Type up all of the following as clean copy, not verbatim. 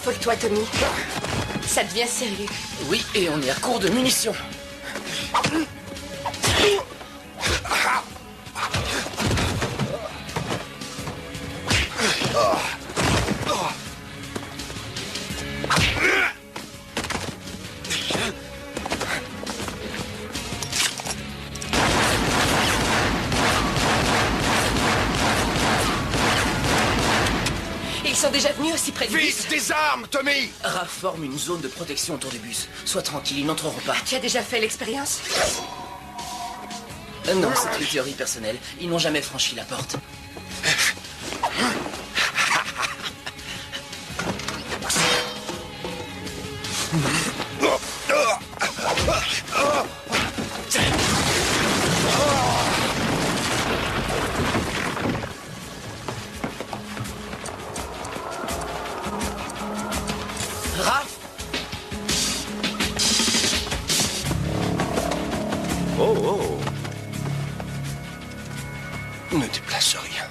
Repose-toi, Tommy. Ça devient sérieux. Oui, et on est à court de munitions. Ils sont déjà venus aussi près du bus. Vite, des armes, Tommy! Raph forme une zone de protection autour du bus. Sois tranquille, ils n'entreront pas. Tu as déjà fait l'expérience? Non, c'est une théorie personnelle. Ils n'ont jamais franchi la porte. Raph! Oh, oh. Ne déplace rien.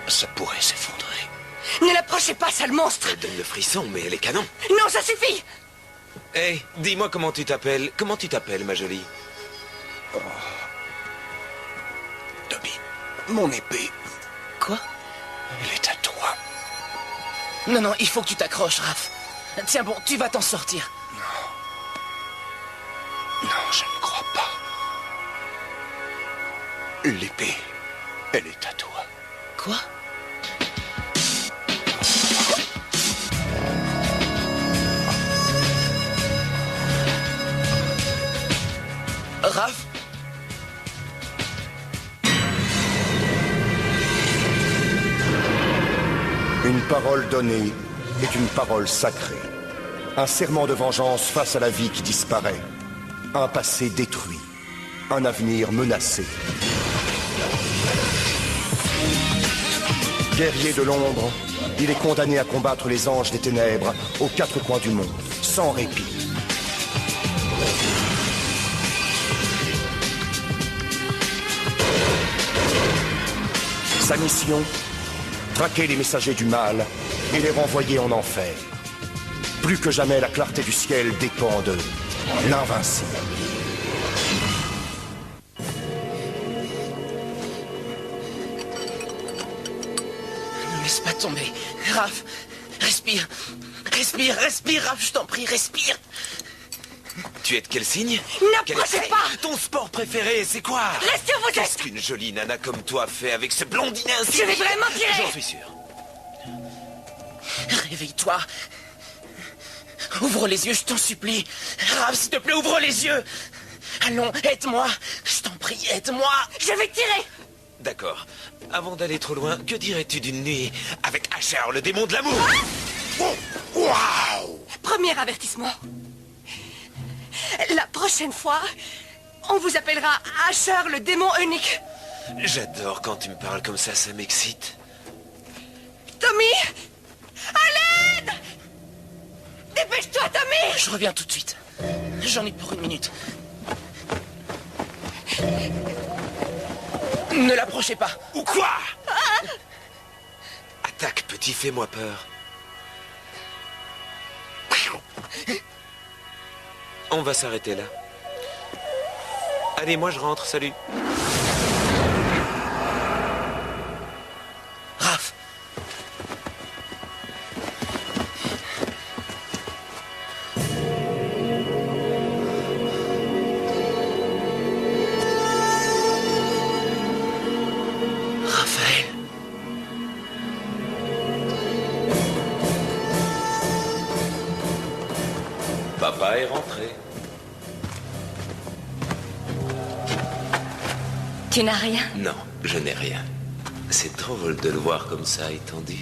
Ça pourrait s'effondrer. Ne l'approchez pas, sale monstre! Elle donne le frisson, mais elle est canon. Non, ça suffit! Hé, dis-moi comment tu t'appelles. Comment tu t'appelles, ma jolie? Tommy, mon épée, Quoi? elle est à toi. Non, non, il faut que tu t'accroches, Raph. Tiens bon, tu vas t'en sortir. Non, je ne crois pas. L'épée, elle est à toi. Quoi? Raph? Une parole donnée est une parole sacrée. Un serment de vengeance face à la vie qui disparaît. Un passé détruit. Un avenir menacé. Guerrier de l'ombre, il est condamné à combattre les anges des ténèbres aux quatre coins du monde, sans répit. Sa mission, traquer les messagers du mal et les renvoyer en enfer. Plus que jamais, la clarté du ciel dépend de l'invincible. Ne laisse pas tomber. Raph, respire. Respire, respire, Raph, je t'en prie, respire. Tu es de quel signe? N'approchez pas! Ton sport préféré, c'est quoi? Restez où vous Qu'est-ce êtes! qu'une jolie nana comme toi fait avec ce blondinet ainsi? Je vais vraiment tirer! J'en suis sûr. Réveille-toi. Ouvre les yeux, je t'en supplie. Raph, s'il te plaît, ouvre les yeux. Allons, aide-moi. Je t'en prie, aide-moi. Je vais tirer! D'accord. Avant d'aller trop loin, que dirais-tu d'une nuit avec Asher, le démon de l'amour? Waouh! Premier avertissement. La prochaine fois, on vous appellera Asher, le démon unique. J'adore quand tu me parles comme ça m'excite. Tommy! À l'aide! Dépêche-toi, Tommy! Je reviens tout de suite. J'en ai pour 1 minute. Ne l'approchez pas. Ou quoi? Attaque, petit, fais-moi peur. On va s'arrêter là. Allez, moi je rentre, salut. Raph. Raphaël. Papa est rentré. Tu n'as rien? Non, je n'ai rien. C'est drôle de le voir comme ça, étendu.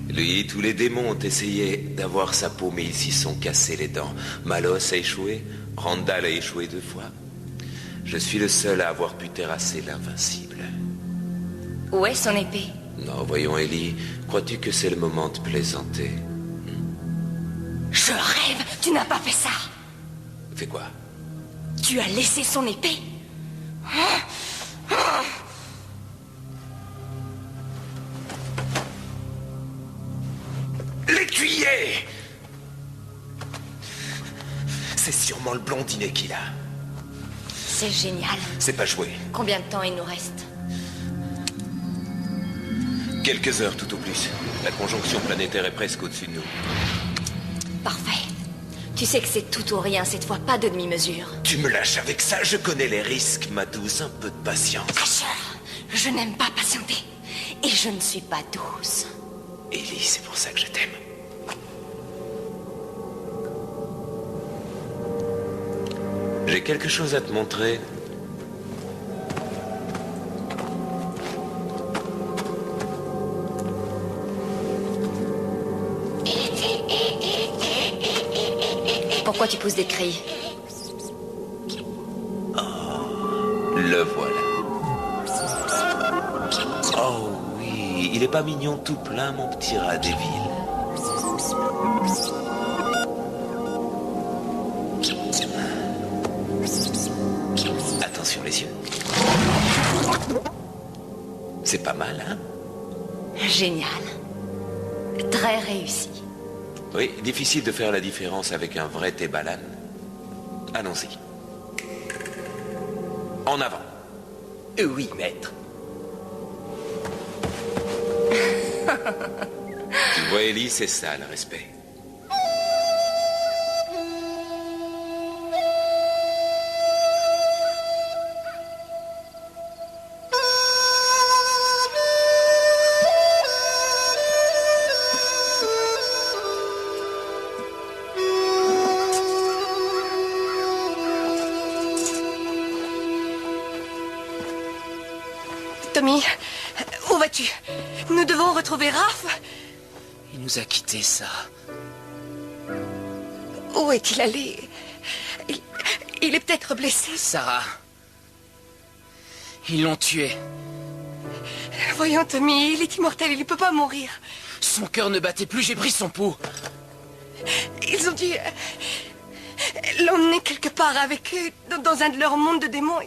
Lui, tous les démons ont essayé d'avoir sa peau, mais ils s'y sont cassés les dents. Malos a échoué, Randall a échoué 2 fois. Je suis le seul à avoir pu terrasser l'invincible. Où est son épée? Non, voyons, Ellie, crois-tu que c'est le moment de plaisanter? Je rêve! Tu n'as pas fait ça! Fais quoi? Tu as laissé son épée? tu y es! C'est sûrement le blondinet qu'il a. C'est génial. C'est pas joué. Combien de temps il nous reste? Quelques heures tout au plus. La conjonction planétaire est presque au-dessus de nous. Parfait. Tu sais que c'est tout ou rien cette fois, pas de demi-mesure. Tu me lâches avec ça, je connais les risques, ma douce. Un peu de patience. Asher, je n'aime pas patienter. Et je ne suis pas douce. Ellie, c'est pour ça que je t'aime. J'ai quelque chose à te montrer. Pourquoi tu pousses des cris? Le voilà. Oh oui, il est pas mignon tout plein, mon petit rat des villes. Attention les yeux. C'est pas mal, hein? Génial. Très réussi. Oui, difficile de faire la différence avec un vrai Thébalan. Allons-y. En avant. Oui, maître. Tu vois, Ellie, c'est ça, le respect. Tommy, où vas-tu? Nous devons retrouver Raph. Il nous a quittés, ça. Où est-il allé? Il est peut-être blessé. Sarah. Ils l'ont tué. Voyons, Tommy, il est immortel, il ne peut pas mourir. Son cœur ne battait plus, j'ai pris son pouls. Ils ont dû l'emmener quelque part avec eux, dans un de leurs mondes de démons.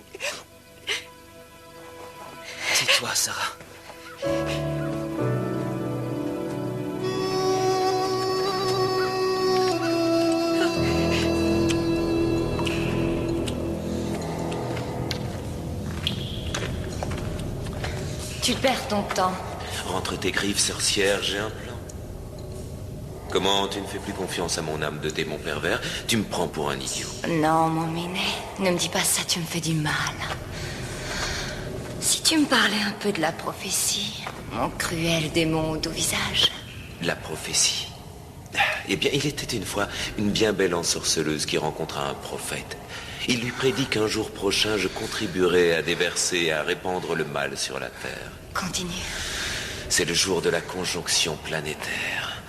Tais-toi, Sarah. Tu perds ton temps. Rentre tes griffes, sorcière, j'ai un plan. Comment tu ne fais plus confiance à mon âme de démon pervers? Tu me prends pour un idiot. Non, mon minet, ne me dis pas ça, tu me fais du mal. Si tu me parlais un peu de la prophétie, mon cruel démon au doux visage. La prophétie. Eh bien, il était une fois une bien belle ensorceleuse qui rencontra un prophète. Il lui prédit qu'un jour prochain, je contribuerai à déverser et à répandre le mal sur la terre. Continue. C'est le jour de la conjonction planétaire.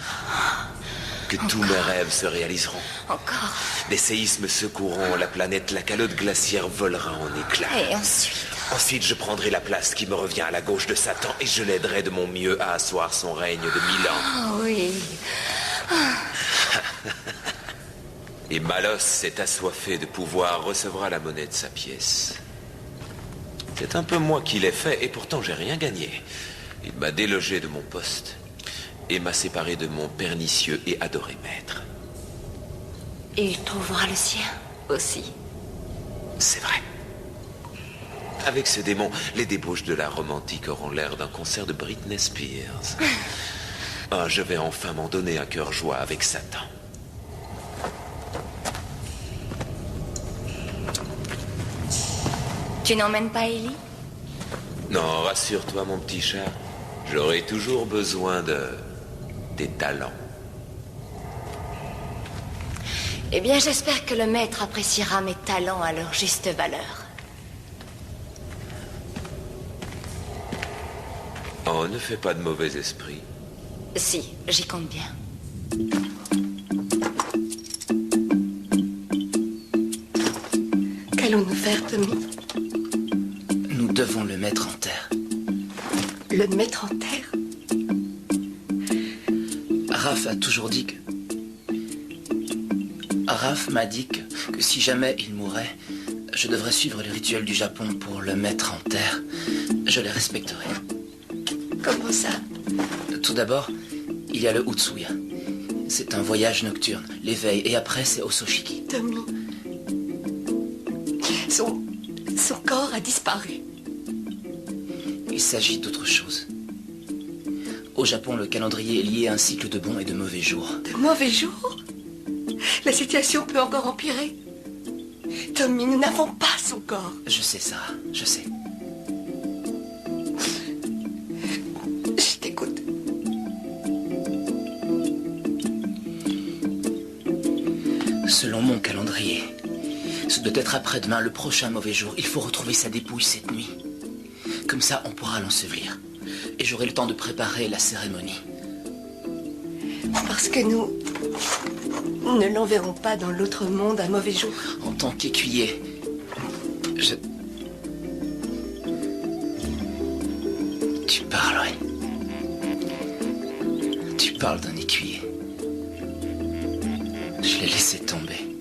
Que tous mes rêves se réaliseront. Encore. Des séismes secoueront la planète, la calotte glaciaire volera en éclats. Et ensuite? Ensuite, je prendrai la place qui me revient à la gauche de Satan et je l'aiderai de mon mieux à asseoir son règne de 1000 ans. Oh oui. Et Malos, cet assoiffé de pouvoir, recevra la monnaie de sa pièce. C'est un peu moi qui l'ai fait et pourtant j'ai rien gagné. Il m'a délogé de mon poste et m'a séparé de mon pernicieux et adoré maître. Et il trouvera le sien aussi. C'est vrai. Avec ce démon, les débauches de la romantique auront l'air d'un concert de Britney Spears. Ah, je vais enfin m'en donner un cœur joie avec Satan. Tu n'emmènes pas Ellie? Non, rassure-toi, mon petit chat. J'aurai toujours besoin de tes talents. Eh bien, j'espère que le maître appréciera mes talents à leur juste valeur. Oh, ne fais pas de mauvais esprit. Si, j'y compte bien. Qu'allons-nous faire, Tommy? Nous devons le mettre en terre. Le mettre en terre? Raph a toujours dit que... Raph m'a dit que si jamais il mourait, je devrais suivre les rituels du Japon pour le mettre en terre. Je les respecterai. Comment ça? Tout d'abord, il y a le Utsuya. C'est un voyage nocturne, l'éveil, et après c'est Ososhiki. Tommy. Son corps a disparu. Il s'agit d'autre chose. Au Japon, le calendrier est lié à un cycle de bons et de mauvais jours. De mauvais jours? La situation peut encore empirer. Tommy, nous n'avons pas son corps. Je sais, Sarah, je sais. Je t'écoute. Selon mon calendrier, ce doit être après-demain, le prochain mauvais jour. Il faut retrouver sa dépouille cette nuit. Comme ça, on pourra l'ensevelir. Et j'aurai le temps de préparer la cérémonie. Parce que nous ne l'enverrons pas dans l'autre monde un mauvais jour. En tant qu'écuyer, Tu parles, oui. Tu parles d'un écuyer. Je l'ai laissé tomber.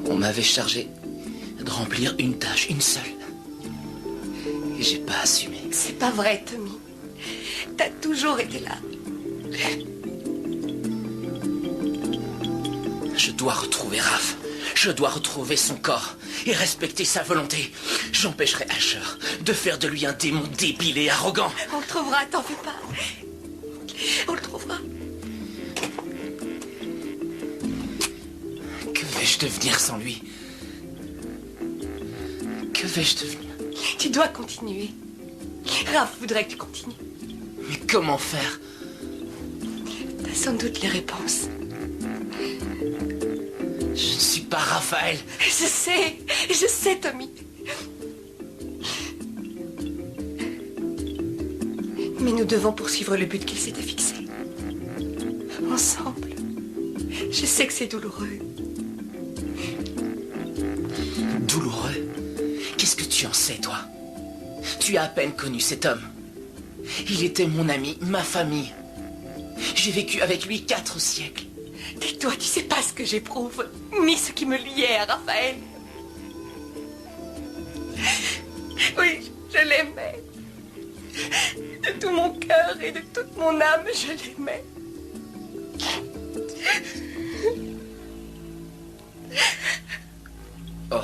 On m'avait chargé de remplir une tâche, une seule. Et j'ai pas assumé. C'est pas vrai, Tommy. T'as toujours été là. Je dois retrouver Raph. Je dois retrouver son corps et respecter sa volonté. J'empêcherai Asher de faire de lui un démon débile et arrogant. On le trouvera, t'en fais pas. On le trouvera. Que vais-je devenir sans lui? Que vais-je devenir? Tu dois continuer. Raph voudrait que tu continues. Mais comment faire? T'as sans doute les réponses. Je ne suis pas Raphaël. Je sais, Tommy. Mais nous devons poursuivre le but qu'il s'était fixé. Ensemble. Je sais que c'est douloureux. Douloureux? Qu'est-ce que tu en sais, toi? Tu as à peine connu cet homme. Il était mon ami, ma famille. J'ai vécu avec lui 4 siècles. Tais-toi, tu sais pas ce que j'éprouve, ni ce qui me liait à Raphaël. Oui, je l'aimais. De tout mon cœur et de toute mon âme, je l'aimais. Oh.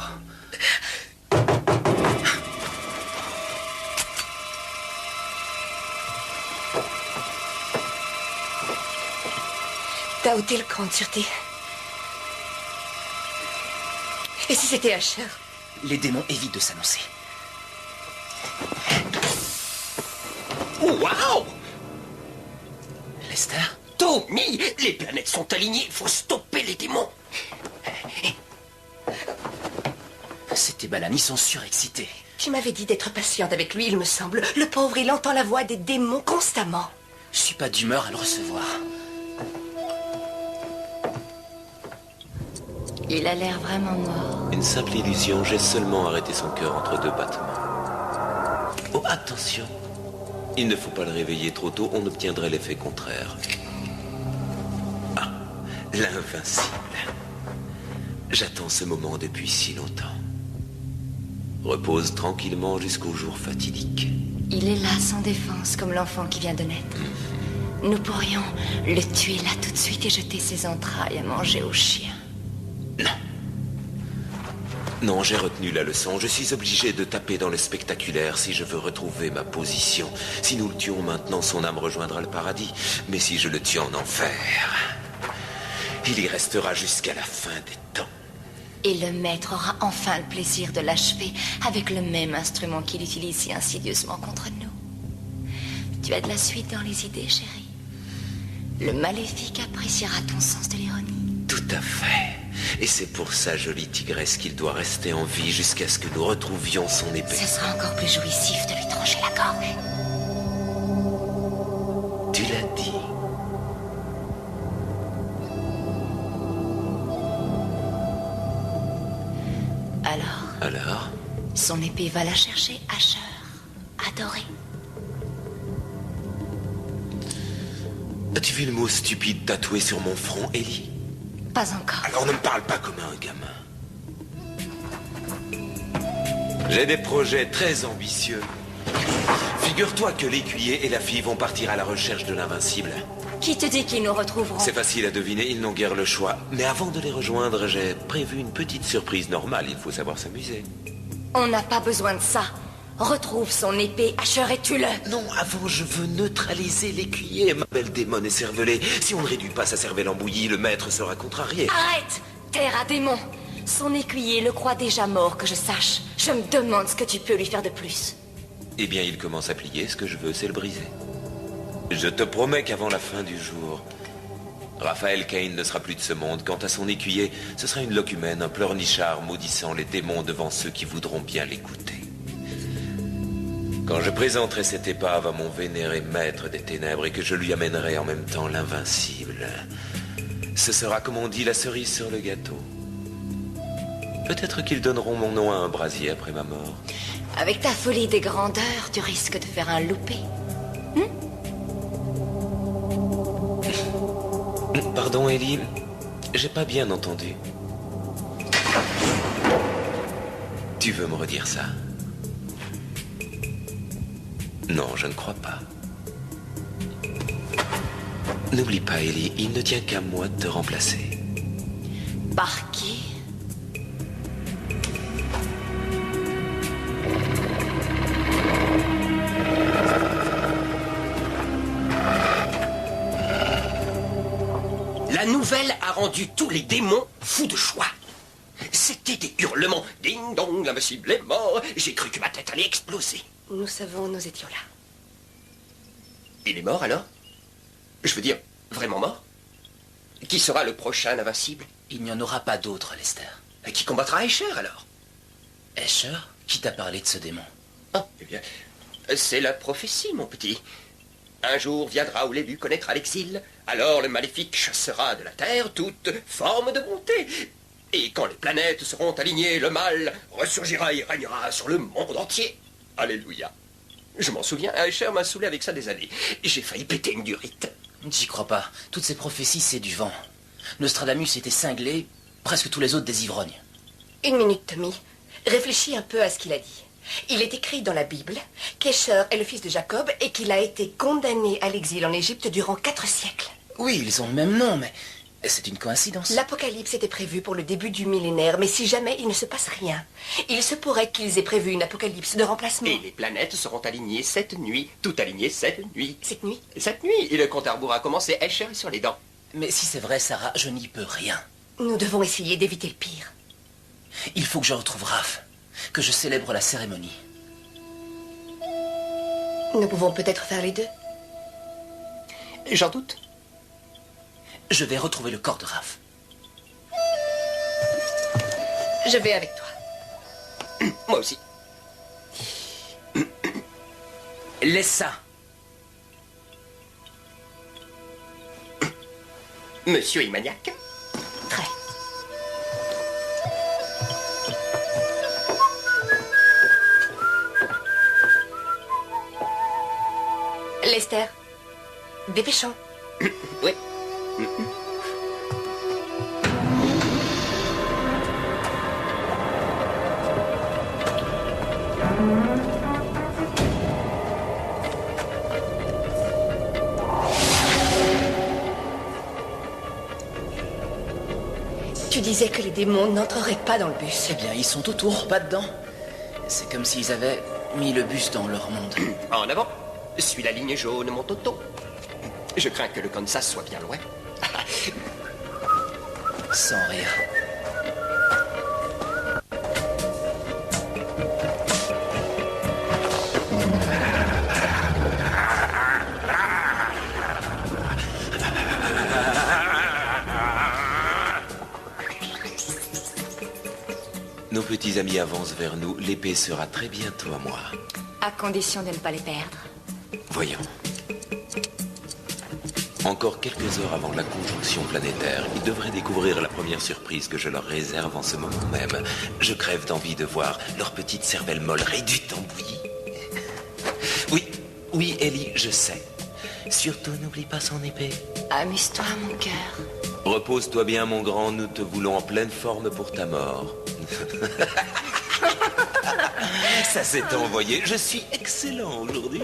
T'as ôté le cran de sûreté. Et si c'était Asher? Les démons évitent de s'annoncer. Waouh! Lester? Tommy, les planètes sont alignées, il faut stopper les démons. Ces balanes, ils sont surexcités. Tu m'avais dit d'être patiente avec lui, il me semble. Le pauvre, il entend la voix des démons constamment. Je suis pas d'humeur à le recevoir. Il a l'air vraiment mort. Une simple illusion, j'ai seulement arrêté son cœur entre 2 battements. Oh, attention! Il ne faut pas le réveiller trop tôt, on obtiendrait l'effet contraire. Ah, l'invincible. J'attends ce moment depuis si longtemps. Repose tranquillement jusqu'au jour fatidique. Il est là sans défense, comme l'enfant qui vient de naître. Nous pourrions le tuer là tout de suite et jeter ses entrailles à manger aux chiens. Non. Non, j'ai retenu la leçon. Je suis obligé de taper dans le spectaculaire si je veux retrouver ma position. Si nous le tuons maintenant, son âme rejoindra le paradis. Mais si je le tue en enfer, il y restera jusqu'à la fin des temps. Et le maître aura enfin le plaisir de l'achever avec le même instrument qu'il utilise si insidieusement contre nous. Tu as de la suite dans les idées, chérie. Le maléfique appréciera ton sens de l'ironie. Tout à fait. Et c'est pour ça, jolie tigresse, qu'il doit rester en vie jusqu'à ce que nous retrouvions son épée. Ce sera encore plus jouissif de lui trancher la gorge. Tu l'as dit. Alors? Son épée va la chercher, Asher. Adoré. As-tu vu le mot stupide tatoué sur mon front, Ellie? Pas encore. Alors ne me parle pas comme un gamin. J'ai des projets très ambitieux. Figure-toi que l'écuyer et la fille vont partir à la recherche de l'invincible. Qui te dit qu'ils nous retrouveront? C'est facile à deviner, ils n'ont guère le choix. Mais avant de les rejoindre, j'ai prévu une petite surprise normale. Il faut savoir s'amuser. On n'a pas besoin de ça. Retrouve son épée, Asher, et tue-le. Non, avant, je veux neutraliser l'écuyer, ma belle démon écervelée. Si on ne réduit pas sa cervelle en bouillie, le maître sera contrarié. Arrête! Terre à démon. Son écuyer le croit déjà mort, que je sache. Je me demande ce que tu peux lui faire de plus. Eh bien, il commence à plier. Ce que je veux, c'est le briser. Je te promets qu'avant la fin du jour, Raphaël Cain ne sera plus de ce monde. Quant à son écuyer, ce sera une locumène, un pleurnichard maudissant les démons devant ceux qui voudront bien l'écouter. Quand je présenterai cette épave à mon vénéré maître des ténèbres et que je lui amènerai en même temps l'invincible, ce sera, comme on dit, la cerise sur le gâteau. Peut-être qu'ils donneront mon nom à un brasier après ma mort. Avec ta folie des grandeurs, tu risques de faire un loupé. Pardon, Ellie, j'ai pas bien entendu. Tu veux me redire ça? Non, je ne crois pas. N'oublie pas, Ellie, il ne tient qu'à moi de te remplacer. Par qui? La nouvelle a rendu tous les démons fous de joie. C'était des hurlements. Ding dong, l'invincible est mort. J'ai cru que ma tête allait exploser. Nous savons, nous étions là. Il est mort alors? Je veux dire, vraiment mort? Qui sera le prochain invincible? Il n'y en aura pas d'autre, Lester. Qui combattra Escher alors? Escher? Qui t'a parlé de ce démon? Ah, eh bien, c'est la prophétie, mon petit. Un jour viendra où l'élu connaîtra l'exil. Alors le maléfique chassera de la terre toute forme de bonté. Et quand les planètes seront alignées, le mal ressurgira et régnera sur le monde entier. Alléluia. Je m'en souviens, Escher m'a saoulé avec ça des années. J'ai failli péter une durite. J'y crois pas. Toutes ces prophéties, c'est du vent. Nostradamus était cinglé, presque tous les autres des ivrognes. Une minute, Tommy. Réfléchis un peu à ce qu'il a dit. Il est écrit dans la Bible qu'Escher est le fils de Jacob et qu'il a été condamné à l'exil en Égypte durant 4 siècles. Oui, ils ont le même nom, mais c'est une coïncidence. L'Apocalypse était prévu pour le début du millénaire, mais si jamais il ne se passe rien, il se pourrait qu'ils aient prévu une apocalypse de remplacement. Et les planètes seront alignées cette nuit. Tout aligné cette nuit. Cette nuit? Cette nuit. Et le compte à rebours a commencé. Escher est sur les dents. Mais si c'est vrai, Sarah, je n'y peux rien. Nous devons essayer d'éviter le pire. Il faut que je retrouve Raph, que je célèbre la cérémonie. Nous pouvons peut-être faire les deux. J'en doute. Je vais retrouver le corps de Raph. Je vais avec toi. Moi aussi. Laisse ça. Monsieur est maniaque. Très. Lester, dépêchons. Oui. Tu disais que les démons n'entreraient pas dans le bus. Eh bien, ils sont autour, pas dedans. C'est comme s'ils avaient mis le bus dans leur monde. En avant. Suis la ligne jaune, mon toto. Je crains que le Kansas soit bien loin. Sans rire. Nos petits amis avancent vers nous. L'épée sera très bientôt à moi. À condition de ne pas les perdre. Voyons. Encore quelques heures avant la conjonction planétaire, ils devraient découvrir la première surprise que je leur réserve en ce moment même. Je crève d'envie de voir leur petite cervelle molle réduite en bouillie. Oui, Ellie, je sais. Surtout, n'oublie pas son épée. Amuse-toi, mon cœur. Repose-toi bien, mon grand, nous te voulons en pleine forme pour ta mort. Ça s'est envoyé. Je suis excellent aujourd'hui.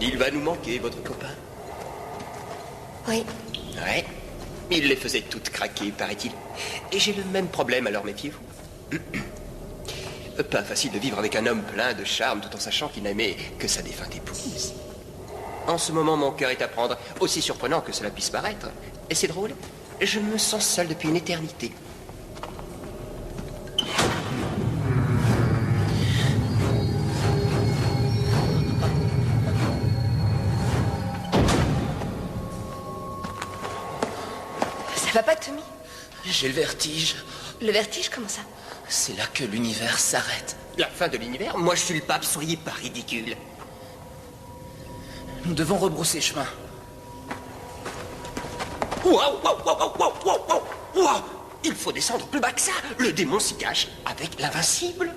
Il va nous manquer, votre copain. Oui. Ouais. Il les faisait toutes craquer, paraît-il. Et j'ai le même problème, alors méfiez-vous. Pas facile de vivre avec un homme plein de charme tout en sachant qu'il n'aimait que sa défunte épouse. En ce moment, mon cœur est à prendre, aussi surprenant que cela puisse paraître. Et c'est drôle, je me sens seul depuis une éternité. Ça va pas, Tommy? J'ai le vertige. Le vertige, comment ça? C'est là que l'univers s'arrête. La fin de l'univers? Moi, je suis le pape, soyez pas ridicule. Nous devons rebrousser chemin. Waouh, waouh, waouh, waouh, waouh, waouh, waouh! Il faut descendre plus bas que ça. Le démon s'y cache avec l'invincible.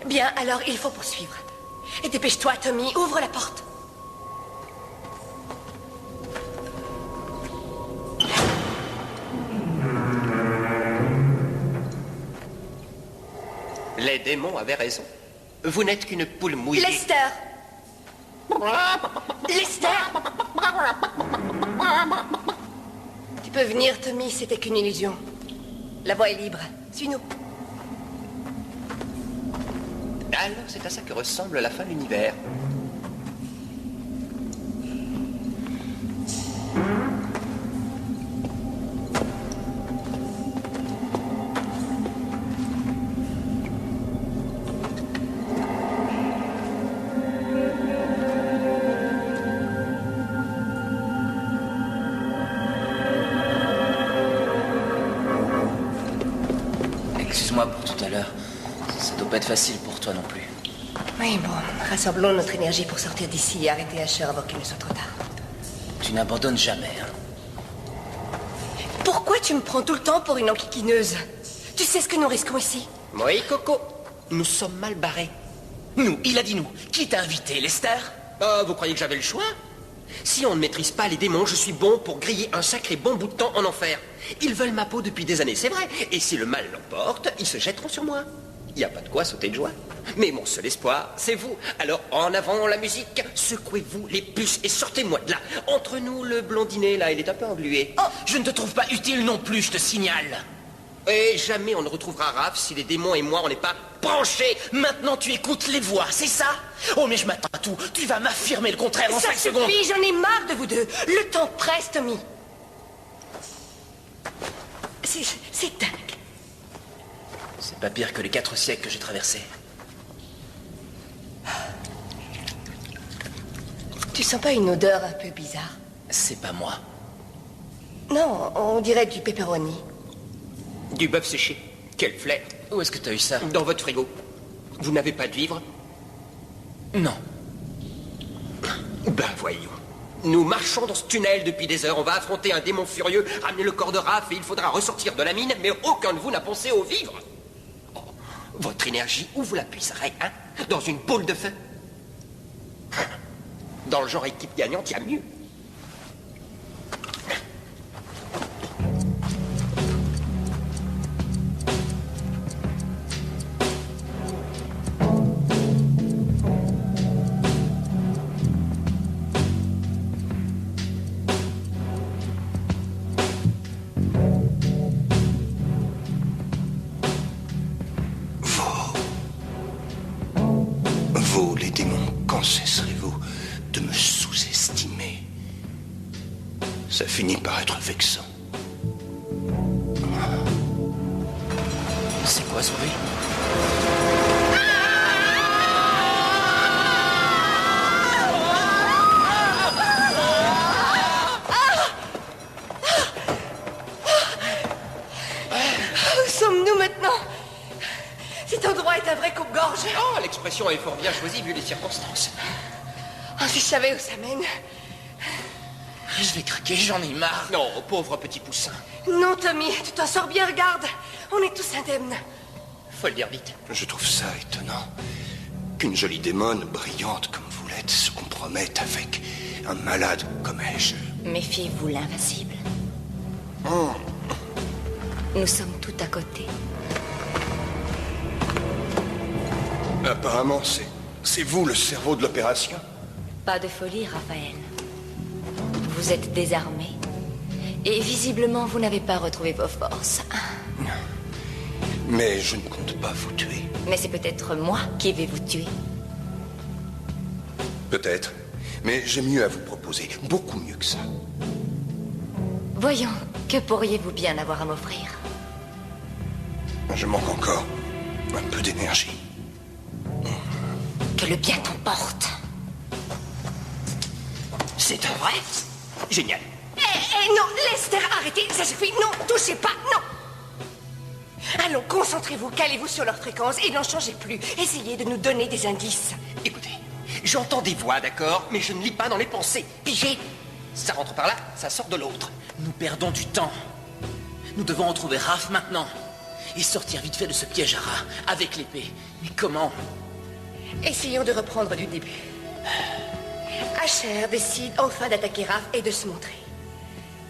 Bien, alors il faut poursuivre. Et dépêche-toi, Tommy, ouvre la porte. Les démons avaient raison. Vous n'êtes qu'une poule mouillée. Lester! Lester! Tu peux venir, Tommy, c'était qu'une illusion. La voie est libre. Suis-nous. Alors, c'est à ça que ressemble la fin de l'univers. Excuse-moi pour tout à l'heure. Ça doit pas être facile pour toi non plus. Oui, bon, rassemblons notre énergie pour sortir d'ici et arrêter Asher avant qu'il ne soit trop tard. Tu n'abandonnes jamais, hein. Pourquoi tu me prends tout le temps pour une enquiquineuse? Tu sais ce que nous risquons ici? Oui, Coco, nous sommes mal barrés. Nous, il a dit nous. Qui t'a invité, Lester? Oh, vous croyez que j'avais le choix? Si on ne maîtrise pas les démons, je suis bon pour griller un sacré bon bout de temps en enfer. Ils veulent ma peau depuis des années, c'est vrai. Et si le mal l'emporte, ils se jetteront sur moi. Il n'y a pas de quoi sauter de joie. Mais mon seul espoir, c'est vous. Alors, en avant la musique, secouez-vous les puces et sortez-moi de là. Entre nous, le blondinet, là, il est un peu englué. Oh, je ne te trouve pas utile non plus, je te signale. Et jamais on ne retrouvera Raph si les démons et moi, on n'est pas branchés. Maintenant, tu écoutes les voix, c'est ça? Oh, mais je m'attends à tout. Tu vas m'affirmer le contraire en Ça 5 secondes. suffit, j'en ai marre de vous deux. Le temps presse, Tommy. C'est dingue. C'est pas pire que les 4 siècles que j'ai traversés. Tu sens pas une odeur un peu bizarre? C'est pas moi. Non, on dirait du pepperoni. Du bœuf séché. Quel flair. Où est-ce que t'as eu ça? Dans votre frigo. Vous n'avez pas de vivre? Non. Ben voyons. Nous marchons dans ce tunnel depuis des heures. On va affronter un démon furieux, ramener le corps de Raph et il faudra ressortir de la mine, mais aucun de vous n'a pensé au vivre. Oh, votre énergie, où vous la puiserez, hein? Dans une boule de feu? Dans le genre équipe gagnante, il y a mieux. Vous, les démons, quand cesserez-vous de me sous-estimer? Ça finit par être vexant. C'est quoi ce bruit? Où sommes-nous maintenant? Cet endroit est un vrai coupe-gorge. Oh, l'expression est fort bien choisie vu les circonstances. Oh, si je savais où ça mène. Je vais craquer, j'en ai marre. Non, pauvre petit poussin. Non, Tommy, tu t'en sors bien, regarde. On est tous indemnes. Faut le dire vite. Je trouve ça étonnant qu'une jolie démone, brillante comme vous l'êtes, se compromette avec un malade comme ai-je. Méfiez-vous, l'invincible. Nous sommes tout à côté. Apparemment, c'est vous le cerveau de l'opération. Pas de folie, Raphaël. Vous êtes désarmé. Et visiblement, vous n'avez pas retrouvé vos forces. Mais je ne compte pas vous tuer. Mais c'est peut-être moi qui vais vous tuer. Peut-être. Mais j'ai mieux à vous proposer. Beaucoup mieux que ça. Voyons, que pourriez-vous bien avoir à m'offrir? Je manque encore un peu d'énergie. Que le bien t'emporte. C'est un vrai? Génial. Non, Lester, arrêtez, ça suffit. Non, touchez pas, non. Allons, concentrez-vous, calez-vous sur leur fréquence et n'en changez plus. Essayez de nous donner des indices. Écoutez, j'entends des voix, d'accord, mais je ne lis pas dans les pensées. Pigé. Ça rentre par là, ça sort de l'autre. Nous perdons du temps. Nous devons retrouver Raph maintenant. Et sortir vite fait de ce piège à rats, avec l'épée. Mais comment? Essayons de reprendre du début. Asher décide enfin d'attaquer Raph et de se montrer.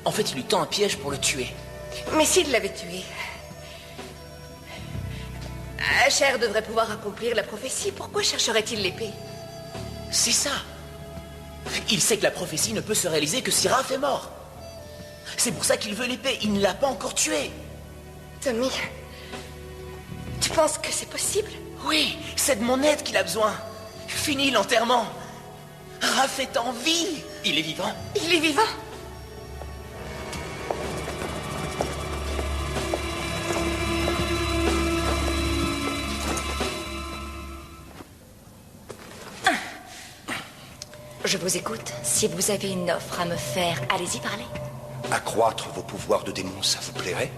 En fait, il lui tend un piège pour le tuer. Mais s'il l'avait tué... Asher devrait pouvoir accomplir la prophétie. Pourquoi chercherait-il l'épée? C'est ça. Il sait que la prophétie ne peut se réaliser que si Raph est mort. C'est pour ça qu'il veut l'épée. Il ne l'a pas encore tué. Tommy, tu penses que c'est possible? Oui, c'est de mon aide qu'il a besoin. Fini l'enterrement. Raph est en vie. Il est vivant? Il est vivant? Je vous écoute. Si vous avez une offre à me faire, allez-y parler. Accroître vos pouvoirs de démon, ça vous plairait?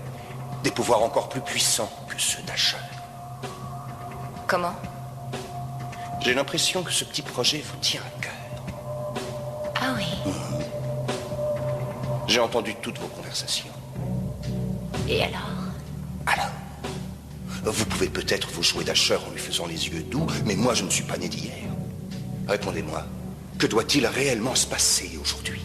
Des pouvoirs encore plus puissants que ceux d'Asher. Comment? J'ai l'impression que ce petit projet vous tient à cœur. Ah oui. J'ai entendu toutes vos conversations. Et alors? Alors, vous pouvez peut-être vous jouer d'Asher en lui faisant les yeux doux, mais moi je ne suis pas né d'hier. Répondez-moi, que doit-il réellement se passer aujourd'hui?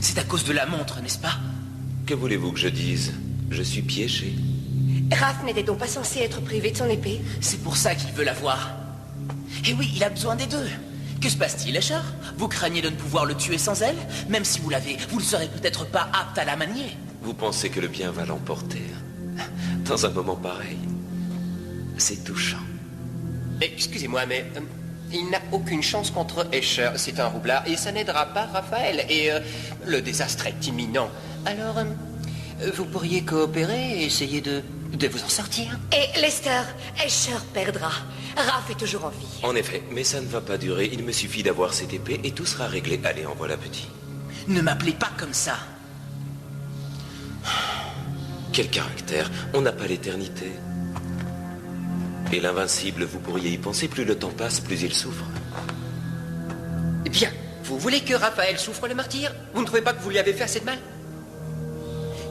C'est à cause de la montre, n'est-ce pas? Que voulez-vous que je dise? Je suis piégé. Raph n'était donc pas censé être privé de son épée? C'est pour ça qu'il veut l'avoir. Et oui, il a besoin des deux. Que se passe-t-il, Asher? Vous craignez de ne pouvoir le tuer sans elle? Même si vous l'avez, vous ne serez peut-être pas apte à la manier. Vous pensez que le bien va l'emporter? Dans un moment pareil, c'est touchant. Excusez-moi, mais il n'a aucune chance contre Escher. C'est un roublard et ça n'aidera pas Raphaël. Et le désastre est imminent. Alors, vous pourriez coopérer et essayer de vous en sortir? Et Lester, Asher perdra. Raph est toujours en vie. En effet, mais ça ne va pas durer. Il me suffit d'avoir cette épée et tout sera réglé. Allez, en voilà petit. Ne m'appelez pas comme ça. Quel caractère. On n'a pas l'éternité. Et l'invincible, vous pourriez y penser, plus le temps passe, plus il souffre. Eh bien, vous voulez que Raphaël souffre le martyr? Vous ne trouvez pas que vous lui avez fait assez de mal?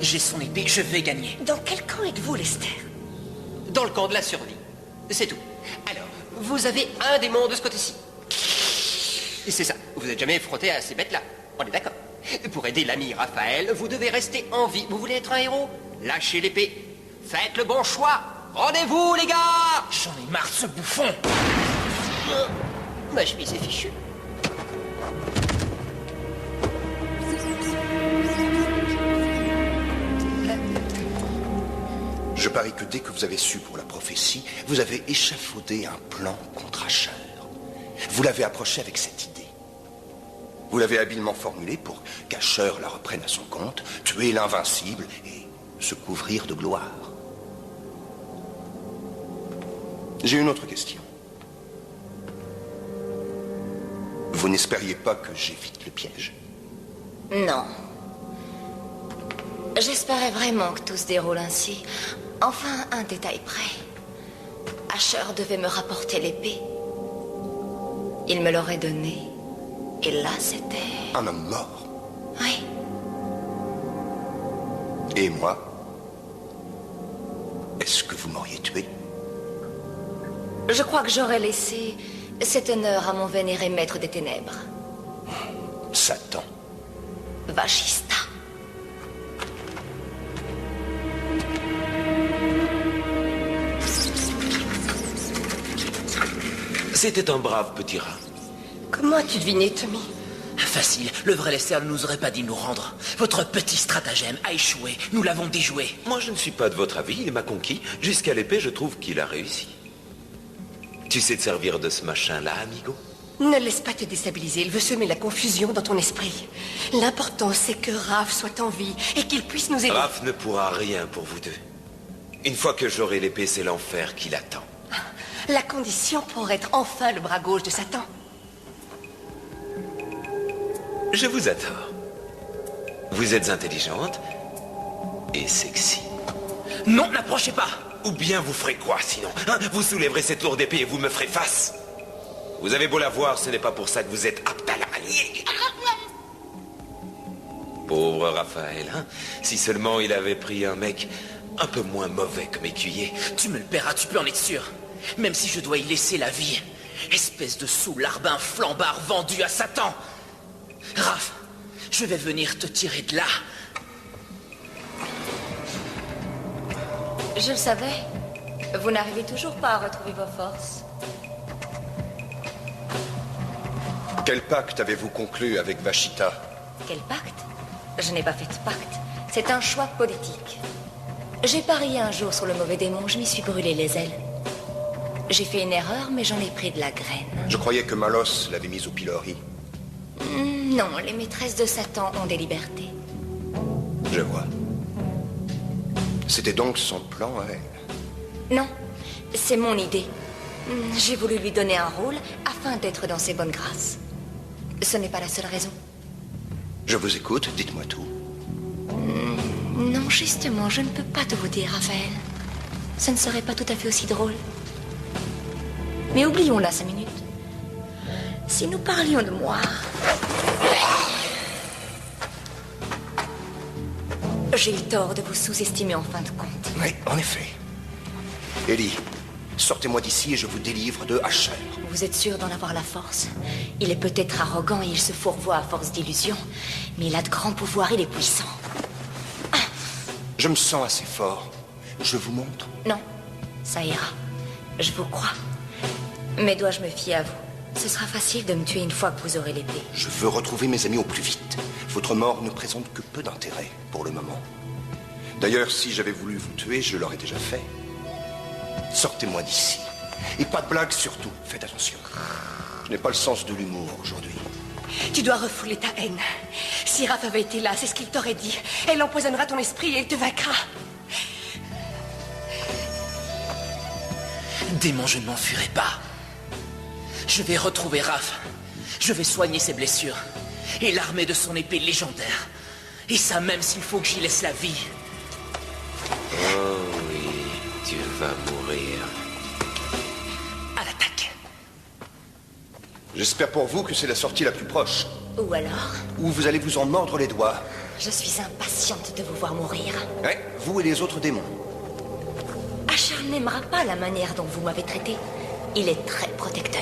J'ai son épée, je vais gagner. Dans quel camp êtes-vous, Lester? Dans le camp de la survie. C'est tout. Alors, vous avez un démon de ce côté-ci. Et c'est ça. Vous n'êtes jamais frotté à ces bêtes-là. On est d'accord. Pour aider l'ami Raphaël, vous devez rester en vie. Vous voulez être un héros? Lâchez l'épée. Faites le bon choix. Rendez-vous, les gars! J'en ai marre de ce bouffon. Ma chemise est fichue. Je parie que dès que vous avez su pour la prophétie, vous avez échafaudé un plan contre Asher. Vous l'avez approché avec cette idée. Vous l'avez habilement formulée pour qu'Asher la reprenne à son compte, tuer l'invincible et se couvrir de gloire. J'ai une autre question. Vous n'espériez pas que j'évite le piège? Non. J'espérais vraiment que tout se déroule ainsi. Enfin, un détail près. Asher devait me rapporter l'épée. Il me l'aurait donnée. Et là, c'était... Un homme mort. Oui. Et moi? Est-ce que vous m'auriez tué? Je crois que j'aurais laissé Cet honneur à mon vénéré maître des ténèbres. Satan. Vashista. C'était un brave petit rat. Comment as-tu deviné, Tommy? Facile, le vrai Lester ne nous aurait pas dit nous rendre. Votre petit stratagème a échoué, nous l'avons déjoué. Moi, je ne suis pas de votre avis, il m'a conquis. Jusqu'à l'épée, je trouve qu'il a réussi. Tu sais te servir de ce machin-là, amigo? Ne laisse pas te déstabiliser, il veut semer la confusion dans ton esprit. L'important, c'est que Raph soit en vie et qu'il puisse nous aider. Raph ne pourra rien pour vous deux. Une fois que j'aurai l'épée, c'est l'enfer qui l'attend. La condition pour être enfin le bras gauche de Satan. Je vous adore. Vous êtes intelligente et sexy. Non, n'approchez pas. Ou bien vous ferez quoi, sinon hein? Vous soulèverez cette lourde épée et vous me ferez face. Vous avez beau la voir, ce n'est pas pour ça que vous êtes apte à la manier. Pauvre Raphaël, hein? Si seulement il avait pris un mec un peu moins mauvais comme écuyer. Tu me le paieras, tu peux en être sûr. Même si je dois y laisser la vie. Espèce de sous-larbin flambard vendu à Satan. Raph, je vais venir te tirer de là. Je le savais. Vous n'arrivez toujours pas à retrouver vos forces. Quel pacte avez-vous conclu avec Vashita? Quel pacte? Je n'ai pas fait de pacte. C'est un choix politique. J'ai parié un jour sur le mauvais démon, je m'y suis brûlé les ailes. J'ai fait une erreur, mais j'en ai pris de la graine. Je croyais que Malos l'avait mise au pilori. Non, les maîtresses de Satan ont des libertés. Je vois. C'était donc son plan à elle? Non, c'est mon idée. J'ai voulu lui donner un rôle afin d'être dans ses bonnes grâces. Ce n'est pas la seule raison. Je vous écoute, dites-moi tout. Non, justement, je ne peux pas te vous dire, Raphaël. Ce ne serait pas tout à fait aussi drôle. Mais oublions-la 5 minutes. Si nous parlions de moi... J'ai eu tort de vous sous-estimer en fin de compte. Oui, en effet. Ellie, sortez-moi d'ici et je vous délivre de Asher. Vous êtes sûr d'en avoir la force? Il est peut-être arrogant et il se fourvoie à force d'illusions, mais il a de grands pouvoirs, il est puissant. Je me sens assez fort. Je vous montre. Non, ça ira. Je vous crois. Mais dois-je me fier à vous? Ce sera facile de me tuer une fois que vous aurez l'épée. Je veux retrouver mes amis au plus vite. Votre mort ne présente que peu d'intérêt pour le moment. D'ailleurs, si j'avais voulu vous tuer, je l'aurais déjà fait. Sortez-moi d'ici. Et pas de blagues surtout. Faites attention. Je n'ai pas le sens de l'humour aujourd'hui. Tu dois refouler ta haine. Si Raph avait été là, c'est ce qu'il t'aurait dit. Elle empoisonnera ton esprit et elle te vaincra. Démon, je ne m'enfuirai pas. Je vais retrouver Raph. Je vais soigner ses blessures. Et l'armer de son épée légendaire. Et ça même s'il faut que j'y laisse la vie. Oh oui, tu vas mourir. À l'attaque. J'espère pour vous que c'est la sortie la plus proche. Ou alors, Ou vous allez vous en mordre les doigts. je suis impatiente de vous voir mourir. Ouais, vous et les autres démons. Asher n'aimera pas la manière dont vous m'avez traité. Il est très protecteur.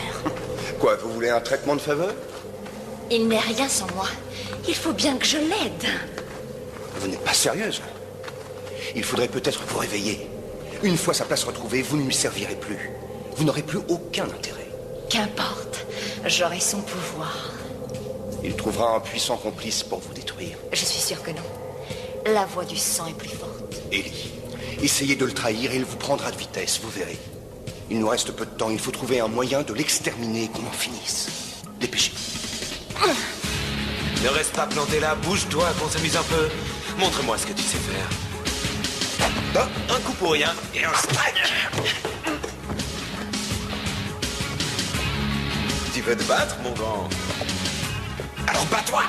Quoi, vous voulez un traitement de faveur? Il n'est rien sans moi. Il faut bien que je l'aide. Vous n'êtes pas sérieuse. Il faudrait peut-être vous réveiller. Une fois sa place retrouvée, vous ne lui servirez plus. Vous n'aurez plus aucun intérêt. Qu'importe, j'aurai son pouvoir. Il trouvera un puissant complice pour vous détruire. Je suis sûre que non. La voix du sang est plus forte. Ellie, essayez de le trahir et il vous prendra de vitesse, vous verrez. Il nous reste peu de temps, il faut trouver un moyen de l'exterminer et qu'on en finisse. Dépêchez-vous. Ne reste pas planté là, bouge-toi, qu'on s'amuse un peu. Montre-moi ce que tu sais faire. Ah, Un coup pour rien et un strike. Tu veux te battre, mon grand? Alors bats-toi.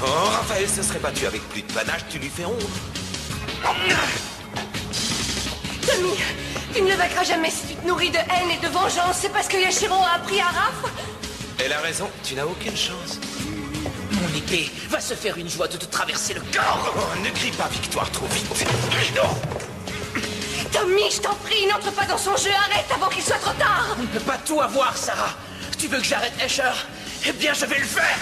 Oh, Raphaël se serait battu avec plus de panache, tu lui fais honte. Tommy, tu ne le vaincras jamais si tu te nourris de haine et de vengeance. C'est parce que Yashiro a appris à Raph. Elle a raison, tu n'as aucune chance. Mon épée va se faire une joie de te traverser le corps. Oh, ne crie pas victoire trop vite. Non. Tommy, je t'en prie, n'entre pas dans son jeu, arrête avant qu'il soit trop tard. On ne peut pas tout avoir, Sarah. Tu veux que j'arrête Escher? Eh bien, je vais le faire.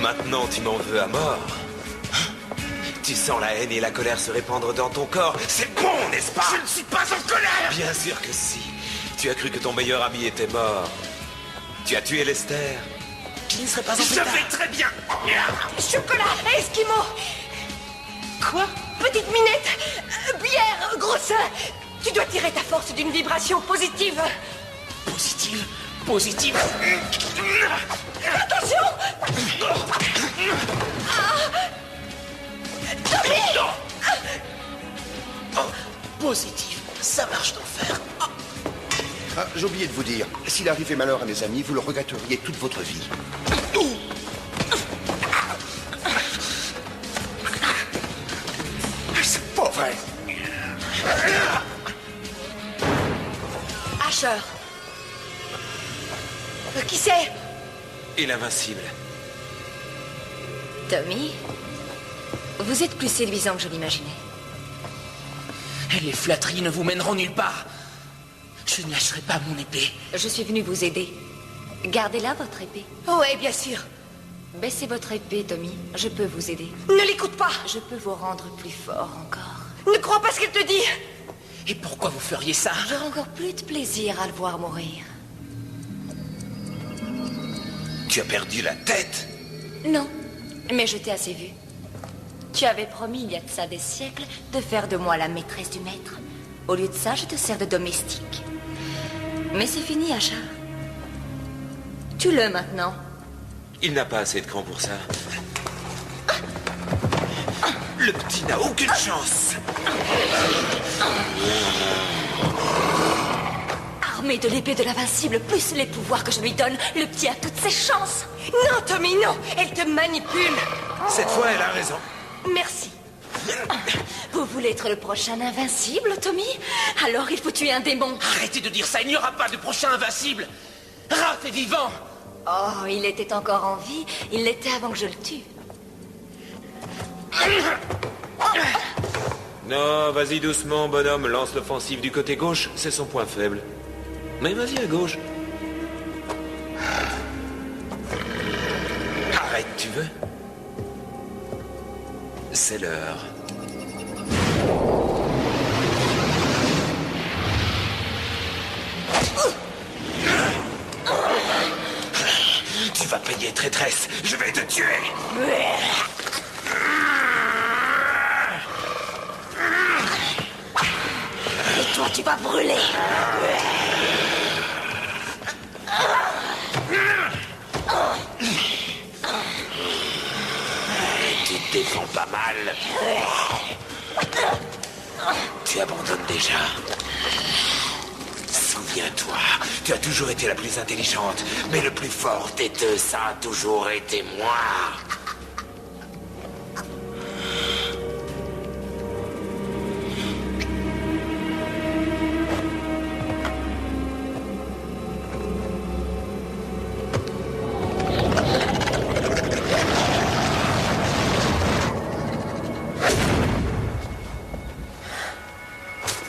Maintenant, tu m'en veux à mort. Tu sens la haine et la colère se répandre dans ton corps. C'est bon, n'est-ce pas? Je ne suis pas en colère. Bien sûr que si. Tu as cru que ton meilleur ami était mort. Tu as tué Lester. Je ne serai pas en Je vais très bien. Chocolat, Esquimau. Quoi? Petite minette, bière, gros sein. Tu dois tirer ta force d'une vibration positive. Positive? Positive? Attention. Tommy. Oh, positive. Ça marche d'enfer. Ah, j'ai oublié de vous dire, s'il arrivait malheur à mes amis, vous le regretteriez toute votre vie. C'est pas vrai. Asher. Qui c'est? Et l'invincible. Tommy, vous êtes plus séduisant que je l'imaginais. Les flatteries ne vous mèneront nulle part. Je ne lâcherai pas mon épée. Je suis venue vous aider. Gardez-la, votre épée. Ouais, bien sûr. Baissez votre épée, Tommy. Je peux vous aider. Ne l'écoute pas. Je peux vous rendre plus fort encore. Ne crois pas ce qu'elle te dit. Et pourquoi vous feriez ça? J'aurai encore plus de plaisir à le voir mourir. Tu as perdu la tête? Non, mais je t'ai assez vu. Tu avais promis, il y a de ça des siècles, de faire de moi la maîtresse du maître. Au lieu de ça, je te sers de domestique. Mais c'est fini, Asher. Tue-le maintenant. Il n'a pas assez de cran pour ça. Le petit n'a aucune chance. Armé de l'épée de l'invincible, plus les pouvoirs que je lui donne, le petit a toutes ses chances. Non, Tommy, non. Elle te manipule. Cette fois, elle a raison. Merci. Vous voulez être le prochain invincible, Tommy? Alors il faut tuer un démon. Arrêtez de dire ça, il n'y aura pas de prochain invincible. Raph est vivant. Oh, il était encore en vie. Il l'était avant que je le tue. Non, vas-y doucement, bonhomme. Lance l'offensive du côté gauche, c'est son point faible. Mais vas-y à gauche. Arrête, tu veux? C'est l'heure. Tu vas payer, traîtresse. Je vais te tuer. Et toi, tu vas brûler. Tu te défends pas mal. Tu abandonnes déjà. Souviens-toi, tu as toujours été la plus intelligente, mais le plus fort des deux, ça a toujours été moi.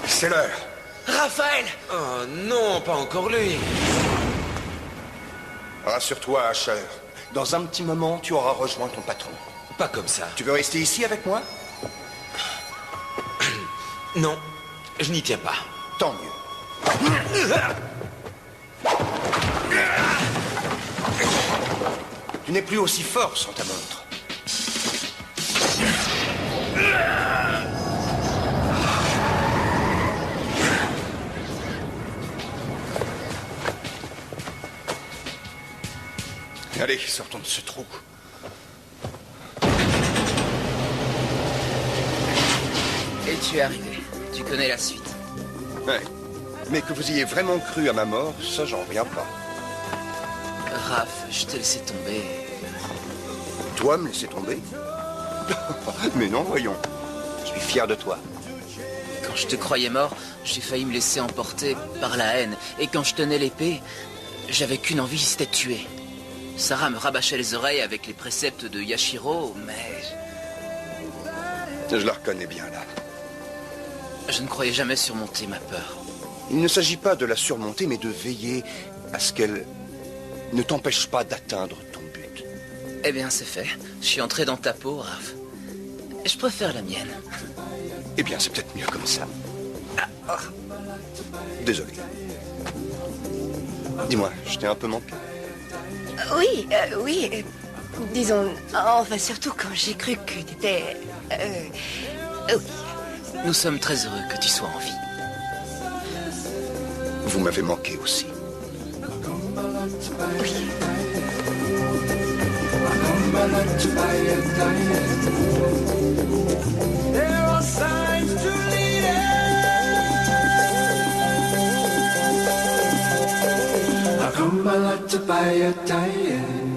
C'est l'heure. Raphaël! Oh non, pas encore lui. Rassure-toi, Asher. Dans un petit moment, tu auras rejoint ton patron. Pas comme ça. Tu veux rester ici avec moi? Non, je n'y tiens pas. Tant mieux. Tu n'es plus aussi fort sans ta montre. Allez, sortons de ce trou. Et tu es arrivé. Tu connais la suite. Ouais. Mais que vous ayez vraiment cru à ma mort, ça, j'en reviens pas. Raph, je t'ai laissé tomber. Toi, me laisser tomber? Mais non, voyons. Je suis fier de toi. Quand je te croyais mort, j'ai failli me laisser emporter par la haine. Et quand je tenais l'épée, j'avais qu'une envie, c'était de tuer. Sarah me rabâchait les oreilles avec les préceptes de Yashiro, mais... Je la reconnais bien, là. je ne croyais jamais surmonter ma peur. Il ne s'agit pas de la surmonter, mais de veiller à ce qu'elle ne t'empêche pas d'atteindre ton but. Eh bien, c'est fait. Je suis entré dans ta peau, Raph. Je préfère la mienne. Eh bien, c'est peut-être mieux comme ça. Désolé. Dis-moi, je t'ai un peu manqué. Oui, oui. Disons, enfin, surtout quand j'ai cru que t'étais... oui. Nous sommes très heureux que tu sois en vie. Vous m'avez manqué aussi. Oui. Come to buy a tie.